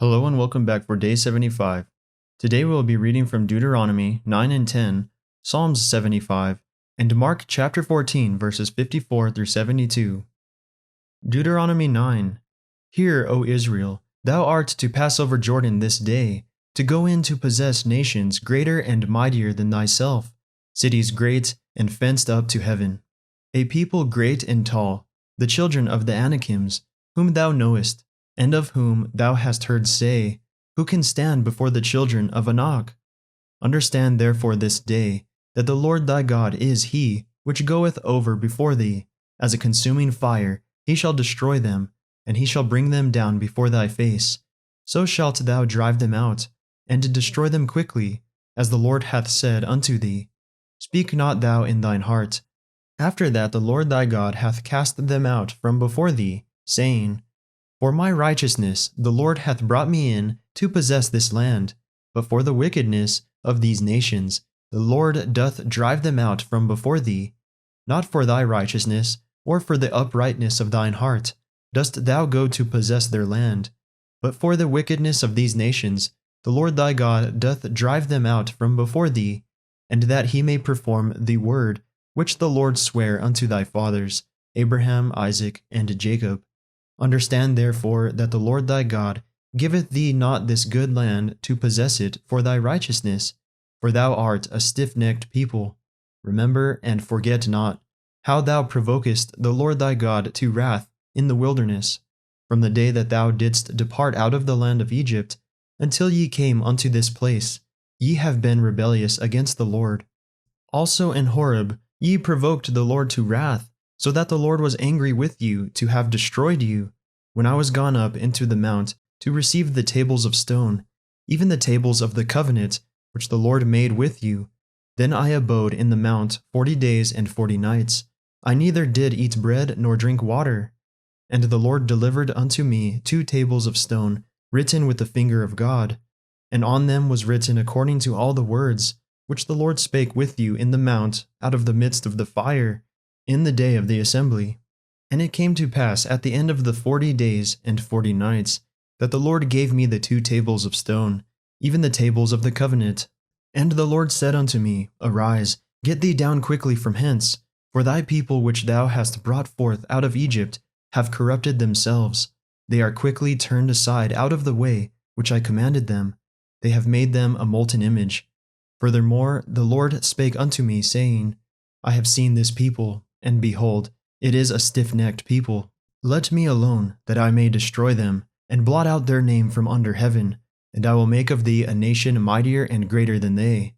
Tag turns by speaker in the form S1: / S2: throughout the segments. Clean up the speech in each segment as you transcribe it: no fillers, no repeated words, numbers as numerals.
S1: Hello and welcome back for day 75. Today we will be reading from Deuteronomy 9 and 10, Psalms 75, and Mark chapter 14 verses 54 through 72. Deuteronomy 9. Hear, O Israel, thou art to pass over Jordan this day, to go in to possess nations greater and mightier than thyself, cities great and fenced up to heaven. A people great and tall, the children of the Anakims, whom thou knowest, and of whom thou hast heard say, who can stand before the children of Anak? Understand therefore this day, that the Lord thy God is he, which goeth over before thee, as a consuming fire, he shall destroy them, and he shall bring them down before thy face. So shalt thou drive them out, and destroy them quickly, as the Lord hath said unto thee. Speak not thou in thine heart. After that the Lord thy God hath cast them out from before thee, saying, For my righteousness the Lord hath brought me in to possess this land, but for the wickedness of these nations the Lord doth drive them out from before thee. Not for thy righteousness, or for the uprightness of thine heart, dost thou go to possess their land, but for the wickedness of these nations the Lord thy God doth drive them out from before thee, and that he may perform the word which the Lord sware unto thy fathers, Abraham, Isaac, and Jacob. Understand therefore that the Lord thy God giveth thee not this good land to possess it for thy righteousness, for thou art a stiff-necked people. Remember and forget not how thou provokest the Lord thy God to wrath in the wilderness, from the day that thou didst depart out of the land of Egypt, until ye came unto this place. Ye have been rebellious against the Lord. Also in Horeb ye provoked the Lord to wrath, so that the Lord was angry with you to have destroyed you, when I was gone up into the mount to receive the tables of stone, even the tables of the covenant which the Lord made with you. Then I abode in the mount 40 days and 40 nights. I neither did eat bread nor drink water. And the Lord delivered unto me 2 tables of stone, written with the finger of God, and on them was written according to all the words which the Lord spake with you in the mount out of the midst of the fire, in the day of the assembly. And it came to pass at the end of the 40 days and 40 nights, that the Lord gave me the 2 tables of stone, even the tables of the covenant. And the Lord said unto me, Arise, get thee down quickly from hence, for thy people which thou hast brought forth out of Egypt have corrupted themselves. They are quickly turned aside out of the way which I commanded them. They have made them a molten image. Furthermore, the Lord spake unto me, saying, I have seen this people, and behold, it is a stiff-necked people. Let me alone, that I may destroy them, and blot out their name from under heaven, and I will make of thee a nation mightier and greater than they.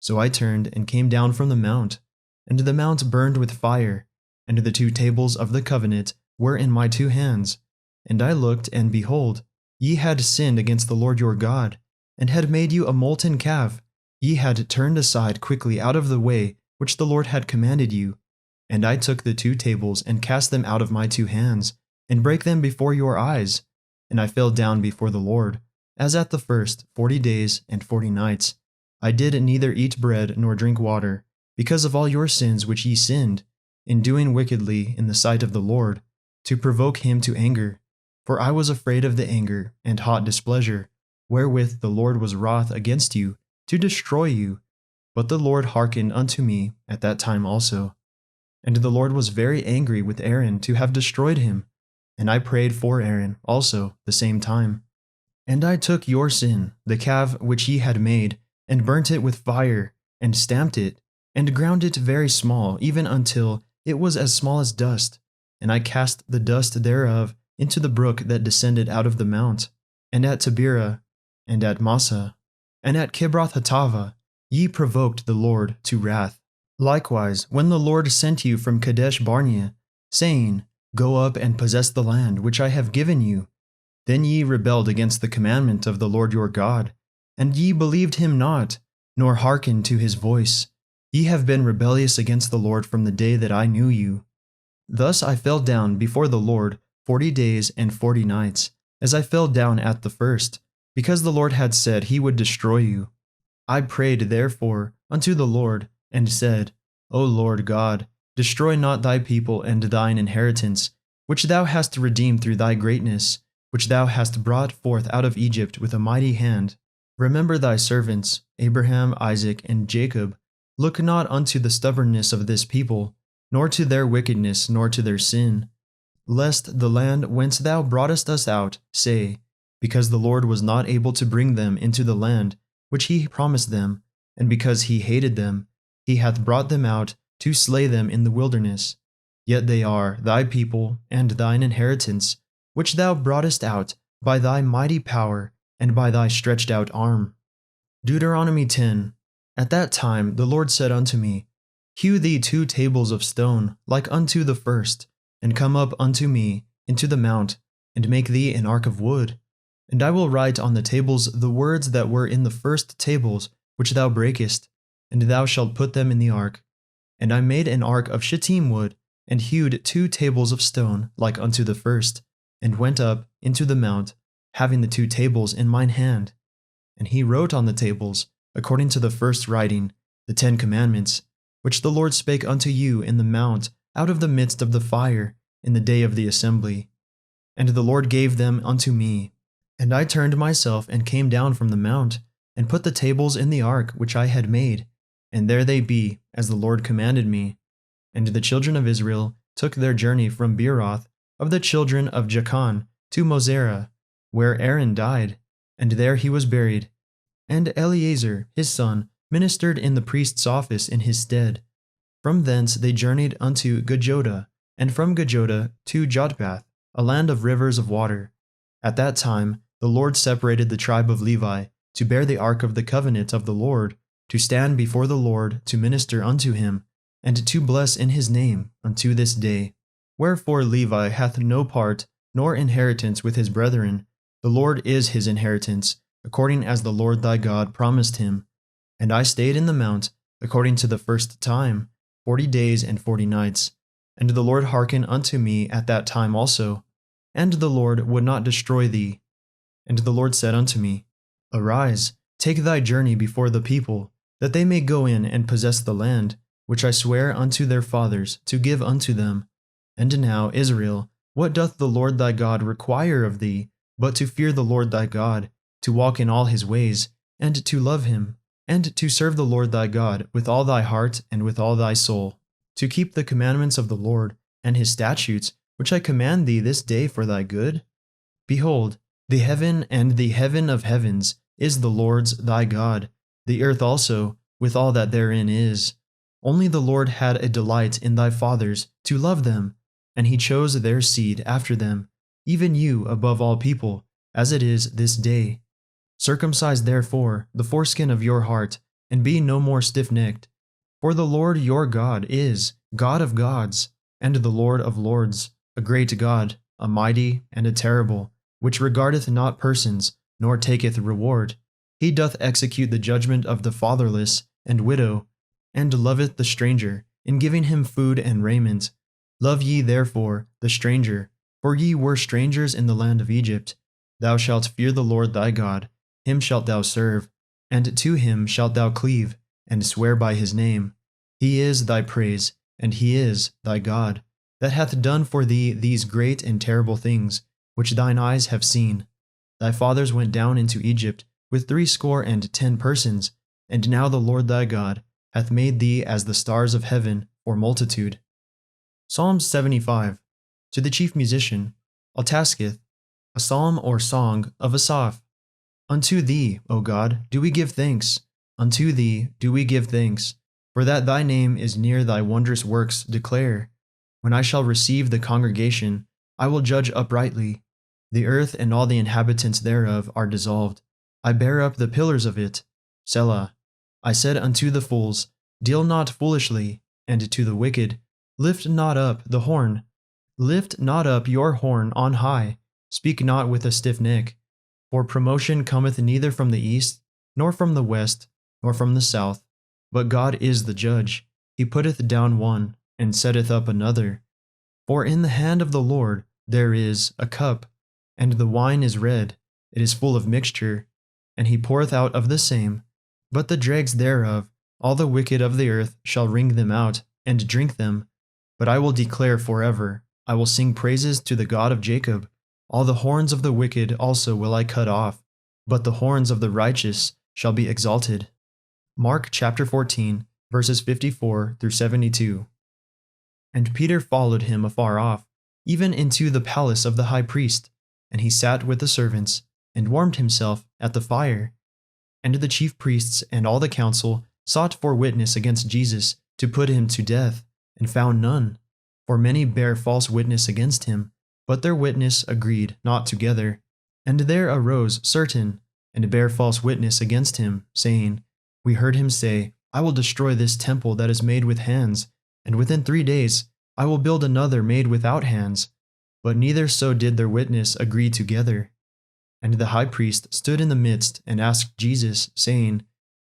S1: So I turned and came down from the mount, and the mount burned with fire, and the 2 tables of the covenant were in my 2 hands. And I looked, and behold, ye had sinned against the Lord your God, and had made you a molten calf. Ye had turned aside quickly out of the way which the Lord had commanded you. And I took the 2 tables and cast them out of my 2 hands, and brake them before your eyes. And I fell down before the Lord, as at the first 40 days and 40 nights. I did neither eat bread nor drink water, because of all your sins which ye sinned, in doing wickedly in the sight of the Lord, to provoke him to anger. For I was afraid of the anger and hot displeasure, wherewith the Lord was wroth against you, to destroy you. But the Lord hearkened unto me at that time also. And the Lord was very angry with Aaron to have destroyed him. And I prayed for Aaron also the same time. And I took your sin, the calf which ye had made, and burnt it with fire, and stamped it, and ground it very small, even until it was as small as dust. And I cast the dust thereof into the brook that descended out of the mount, and at Taberah, and at Massa, and at Kibroth-Hattaavah, ye provoked the Lord to wrath. Likewise, when the Lord sent you from Kadesh Barnea, saying, Go up and possess the land which I have given you, then ye rebelled against the commandment of the Lord your God, and ye believed him not, nor hearkened to his voice. Ye have been rebellious against the Lord from the day that I knew you. Thus I fell down before the Lord 40 days and 40 nights, as I fell down at the first, because the Lord had said he would destroy you. I prayed therefore unto the Lord, and said, O Lord God, destroy not thy people and thine inheritance, which thou hast redeemed through thy greatness, which thou hast brought forth out of Egypt with a mighty hand. Remember thy servants, Abraham, Isaac, and Jacob. Look not unto the stubbornness of this people, nor to their wickedness, nor to their sin. Lest the land whence thou broughtest us out say, because the Lord was not able to bring them into the land which he promised them, and because he hated them, he hath brought them out to slay them in the wilderness. Yet they are thy people and thine inheritance, which thou broughtest out by thy mighty power and by thy stretched out arm. Deuteronomy 10. At that time the Lord said unto me, Hew thee 2 tables of stone like unto the first, and come up unto me into the mount, and make thee an ark of wood. And I will write on the tables the words that were in the first tables which thou breakest, and thou shalt put them in the ark. And I made an ark of shittim wood, and hewed 2 tables of stone like unto the first, and went up into the mount, having the 2 tables in mine hand. And he wrote on the tables, according to the first writing, the 10 commandments, which the Lord spake unto you in the mount out of the midst of the fire in the day of the assembly. And the Lord gave them unto me. And I turned myself and came down from the mount, and put the tables in the ark which I had made, and there they be, as the Lord commanded me. And the children of Israel took their journey from Beeroth of the children of Jachan to Mosera, where Aaron died, and there he was buried. And Eleazar his son ministered in the priest's office in his stead. From thence they journeyed unto Gajoda, and from Gajoda to Jotbath, a land of rivers of water. At that time the Lord separated the tribe of Levi to bear the ark of the covenant of the Lord, to stand before the Lord to minister unto him, and to bless in his name unto this day. Wherefore Levi hath no part nor inheritance with his brethren. The Lord is his inheritance, according as the Lord thy God promised him. And I stayed in the mount, according to the first time, 40 days and 40 nights. And the Lord hearkened unto me at that time also. And the Lord would not destroy thee. And the Lord said unto me, Arise, take thy journey before the people, that they may go in and possess the land, which I swear unto their fathers to give unto them. And now, Israel, what doth the Lord thy God require of thee, but to fear the Lord thy God, to walk in all his ways, and to love him, and to serve the Lord thy God with all thy heart and with all thy soul, to keep the commandments of the Lord and his statutes, which I command thee this day for thy good? Behold, the heaven and the heaven of heavens is the Lord's thy God, the earth also, with all that therein is. Only the Lord had a delight in thy fathers to love them, and he chose their seed after them, even you above all people, as it is this day. Circumcise therefore the foreskin of your heart, and be no more stiff-necked. For the Lord your God is God of gods, and the Lord of lords, a great God, a mighty and a terrible, which regardeth not persons, nor taketh reward. He doth execute the judgment of the fatherless and widow, and loveth the stranger, in giving him food and raiment. Love ye therefore the stranger, for ye were strangers in the land of Egypt. Thou shalt fear the Lord thy God, him shalt thou serve, and to him shalt thou cleave, and swear by his name. He is thy praise, and he is thy God, that hath done for thee these great and terrible things, which thine eyes have seen. Thy fathers went down into Egypt with 60 persons, and now the Lord thy God hath made thee as the stars of heaven for multitude. Psalm 75. To the chief musician, Altasketh, a psalm or song of Asaph. Unto thee, O God, do we give thanks. Unto thee do we give thanks, for that thy name is near thy wondrous works declare. When I shall receive the congregation, I will judge uprightly. The earth and all the inhabitants thereof are dissolved. I bear up the pillars of it. Selah. I said unto the fools, Deal not foolishly, and to the wicked, Lift not up the horn. Lift not up your horn on high, speak not with a stiff neck. For promotion cometh neither from the east, nor from the west, nor from the south. But God is the judge. He putteth down one, and setteth up another. For in the hand of the Lord there is a cup, and the wine is red, it is full of mixture, and he poureth out of the same. But the dregs thereof, all the wicked of the earth shall wring them out, and drink them. But I will declare forever, I will sing praises to the God of Jacob. All the horns of the wicked also will I cut off, but the horns of the righteous shall be exalted. Mark chapter 14, verses 54 through 72. And Peter followed him afar off, even into the palace of the high priest, and he sat with the servants, and warmed himself at the fire. And the chief priests and all the council sought for witness against Jesus to put him to death, and found none. For many bare false witness against him, but their witness agreed not together. And there arose certain, and bare false witness against him, saying, We heard him say, I will destroy this temple that is made with hands, and within 3 days I will build another made without hands. But neither so did their witness agree together. And the high priest stood in the midst and asked Jesus, saying,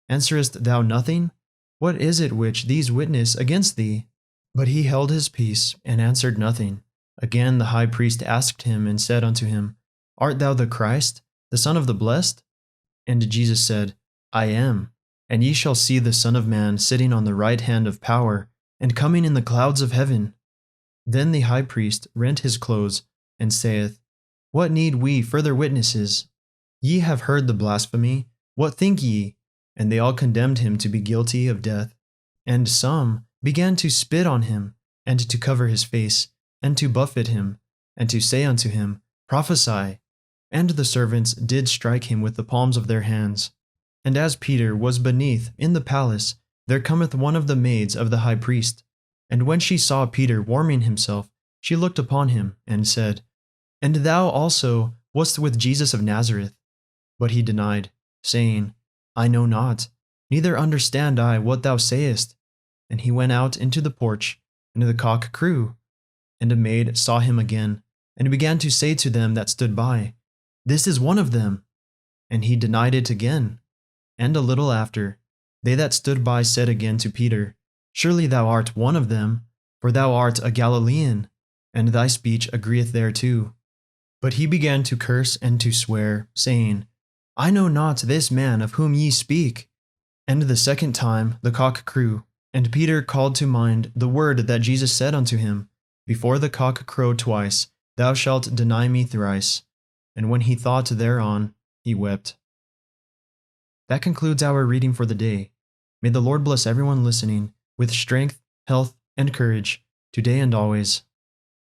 S1: Answerest thou nothing? What is it which these witness against thee? But he held his peace, and answered nothing. Again the high priest asked him, and said unto him, Art thou the Christ, the Son of the Blessed? And Jesus said, I am. And ye shall see the Son of Man sitting on the right hand of power, and coming in the clouds of heaven. Then the high priest rent his clothes, and saith, What need we further witnesses? Ye have heard the blasphemy. What think ye? And they all condemned him to be guilty of death. And some began to spit on him, and to cover his face, and to buffet him, and to say unto him, Prophesy. And the servants did strike him with the palms of their hands. And as Peter was beneath in the palace, there cometh one of the maids of the high priest. And when she saw Peter warming himself, she looked upon him, and said, And thou also wast with Jesus of Nazareth. But he denied, saying, I know not, neither understand I what thou sayest. And he went out into the porch, and the cock crew. And a maid saw him again, and began to say to them that stood by, This is one of them. And he denied it again. And a little after, they that stood by said again to Peter, Surely thou art one of them, for thou art a Galilean, and thy speech agreeth thereto. But he began to curse and to swear, saying, I know not this man of whom ye speak. And the second time the cock crew, and Peter called to mind the word that Jesus said unto him, Before the cock crow twice, thou shalt deny me thrice. And when he thought thereon, he wept. That concludes our reading for the day. May the Lord bless everyone listening with strength, health, and courage, today and always.